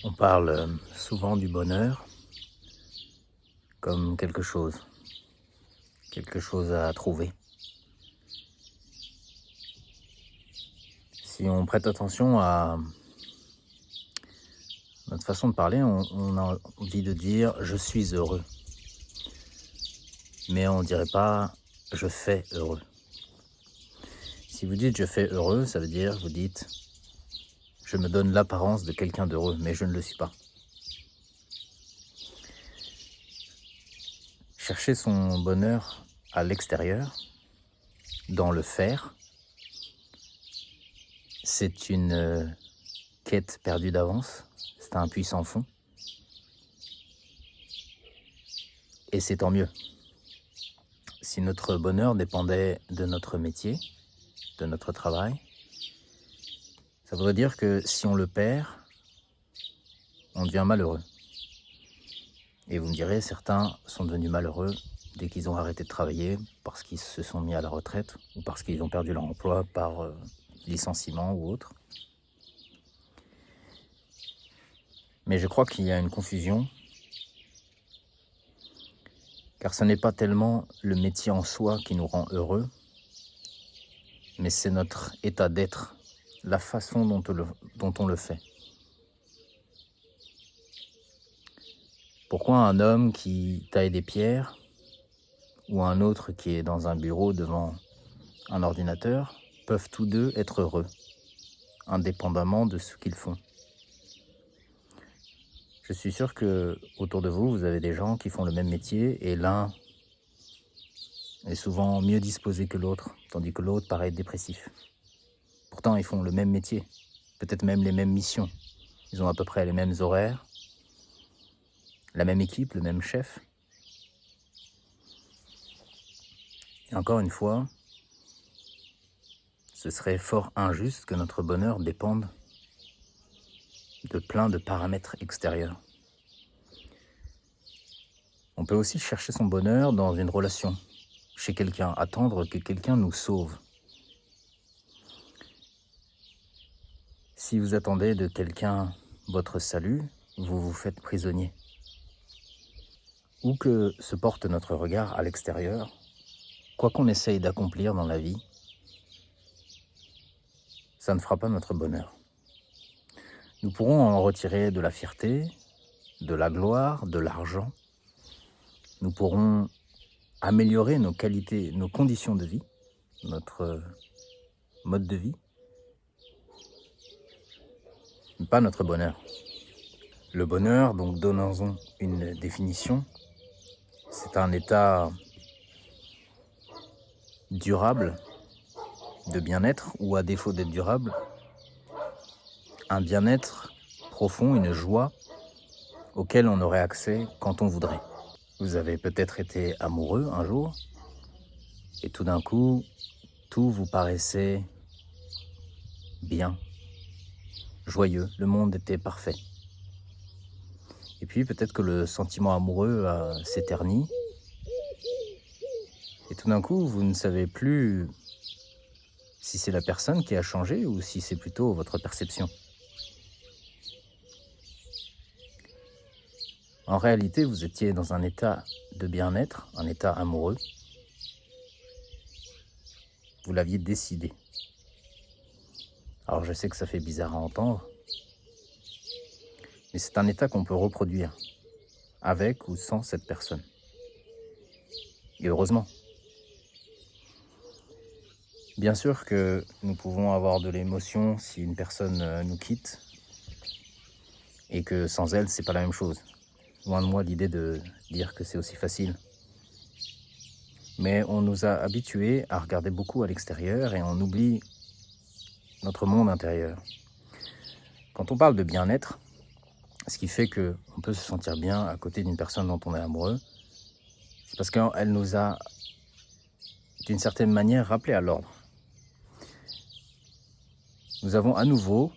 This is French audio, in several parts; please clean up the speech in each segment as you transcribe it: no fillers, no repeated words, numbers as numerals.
On parle souvent du bonheur comme quelque chose à trouver. Si on prête attention à notre façon de parler, on a envie de dire « je suis heureux », mais on ne dirait pas « je fais heureux ». Si vous dites « je fais heureux », ça veut dire vous dites « je me donne l'apparence de quelqu'un d'heureux, mais je ne le suis pas ». Chercher son bonheur à l'extérieur, dans le faire, c'est une quête perdue d'avance, c'est un puits sans fond. Et c'est tant mieux. Si notre bonheur dépendait de notre métier, de notre travail, ça voudrait dire que si on le perd, on devient malheureux. Et vous me direz, certains sont devenus malheureux dès qu'ils ont arrêté de travailler parce qu'ils se sont mis à la retraite ou parce qu'ils ont perdu leur emploi par licenciement ou autre. Mais je crois qu'il y a une confusion, car ce n'est pas tellement le métier en soi qui nous rend heureux, mais c'est notre état d'être, la façon dont on le fait. Pourquoi un homme qui taille des pierres ou un autre qui est dans un bureau devant un ordinateur peuvent tous deux être heureux, indépendamment de ce qu'ils font? Je suis sûr que autour de vous, vous avez des gens qui font le même métier et l'un est souvent mieux disposé que l'autre, tandis que l'autre paraît dépressif. Pourtant, ils font le même métier, peut-être même les mêmes missions. Ils ont à peu près les mêmes horaires, la même équipe, le même chef. Et encore une fois, ce serait fort injuste que notre bonheur dépende de plein de paramètres extérieurs. On peut aussi chercher son bonheur dans une relation, chez quelqu'un, attendre que quelqu'un nous sauve. Si vous attendez de quelqu'un votre salut, vous vous faites prisonnier. Où que se porte notre regard à l'extérieur, quoi qu'on essaye d'accomplir dans la vie, ça ne fera pas notre bonheur. Nous pourrons en retirer de la fierté, de la gloire, de l'argent. Nous pourrons améliorer nos qualités, nos conditions de vie, notre mode de vie, mais pas notre bonheur. Le bonheur, donc donnons-en une définition, c'est un état durable de bien-être, ou à défaut d'être durable, un bien-être profond, une joie auquel on aurait accès quand on voudrait. Vous avez peut-être été amoureux un jour, et tout d'un coup, tout vous paraissait bien, joyeux, le monde était parfait. Et puis peut-être que le sentiment amoureux s'éternit, et tout d'un coup, vous ne savez plus si c'est la personne qui a changé ou si c'est plutôt votre perception. En réalité, vous étiez dans un état de bien-être, un état amoureux. Vous l'aviez décidé. Alors je sais que ça fait bizarre à entendre, mais c'est un état qu'on peut reproduire, avec ou sans cette personne. Et heureusement. Bien sûr que nous pouvons avoir de l'émotion si une personne nous quitte, et que sans elle, c'est pas la même chose. Loin de moi l'idée de dire que c'est aussi facile. Mais on nous a habitués à regarder beaucoup à l'extérieur et on oublie notre monde intérieur. Quand on parle de bien-être, ce qui fait qu'on peut se sentir bien à côté d'une personne dont on est amoureux, c'est parce qu'elle nous a, d'une certaine manière, rappelé à l'ordre. Nous avons à nouveau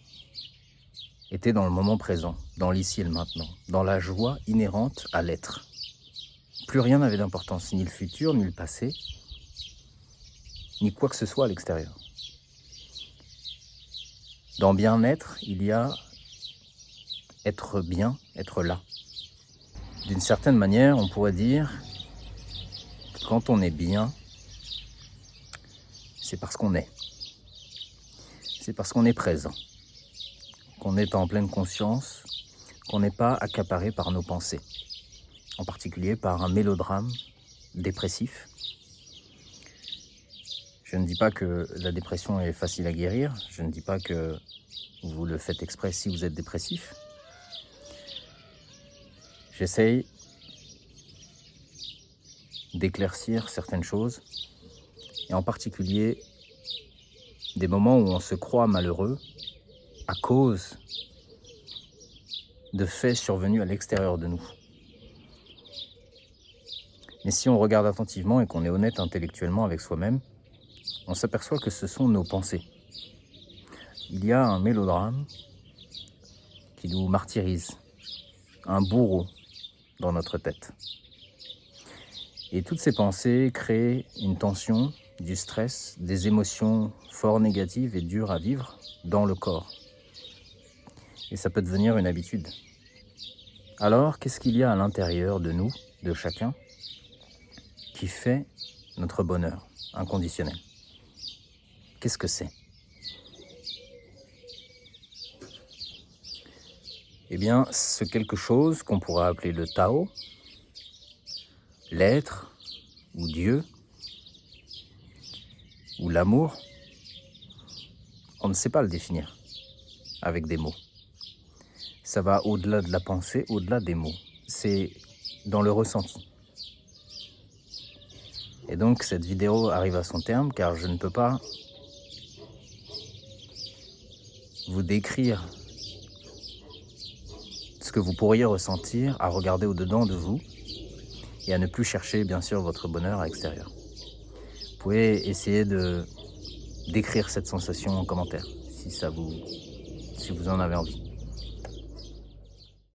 été dans le moment présent, dans l'ici et le maintenant, dans la joie inhérente à l'être. Plus rien n'avait d'importance, ni le futur, ni le passé, ni quoi que ce soit à l'extérieur. Dans bien-être, il y a être bien, être là. D'une certaine manière, on pourrait dire que quand on est bien, c'est parce qu'on est. C'est parce qu'on est présent, qu'on est en pleine conscience, qu'on n'est pas accaparé par nos pensées, en particulier par un mélodrame dépressif. Je ne dis pas que la dépression est facile à guérir, je ne dis pas que vous le faites exprès si vous êtes dépressif. J'essaye d'éclaircir certaines choses, et en particulier des moments où on se croit malheureux à cause de faits survenus à l'extérieur de nous. Mais si on regarde attentivement et qu'on est honnête intellectuellement avec soi-même, on s'aperçoit que ce sont nos pensées. Il y a un mélodrame qui nous martyrise, un bourreau dans notre tête. Et toutes ces pensées créent une tension, du stress, des émotions fort négatives et dures à vivre dans le corps. Et ça peut devenir une habitude. Alors, qu'est-ce qu'il y a à l'intérieur de nous, de chacun, qui fait notre bonheur inconditionnel? Qu'est-ce que c'est? Eh bien, c'est quelque chose qu'on pourrait appeler le Tao, l'être, ou Dieu, ou l'amour. On ne sait pas le définir avec des mots. Ça va au-delà de la pensée, au-delà des mots. C'est dans le ressenti. Et donc, cette vidéo arrive à son terme, car je ne peux pas vous décrire ce que vous pourriez ressentir à regarder au-dedans de vous et à ne plus chercher, bien sûr, votre bonheur à l'extérieur. Vous pouvez essayer de décrire cette sensation en commentaire, si vous en avez envie.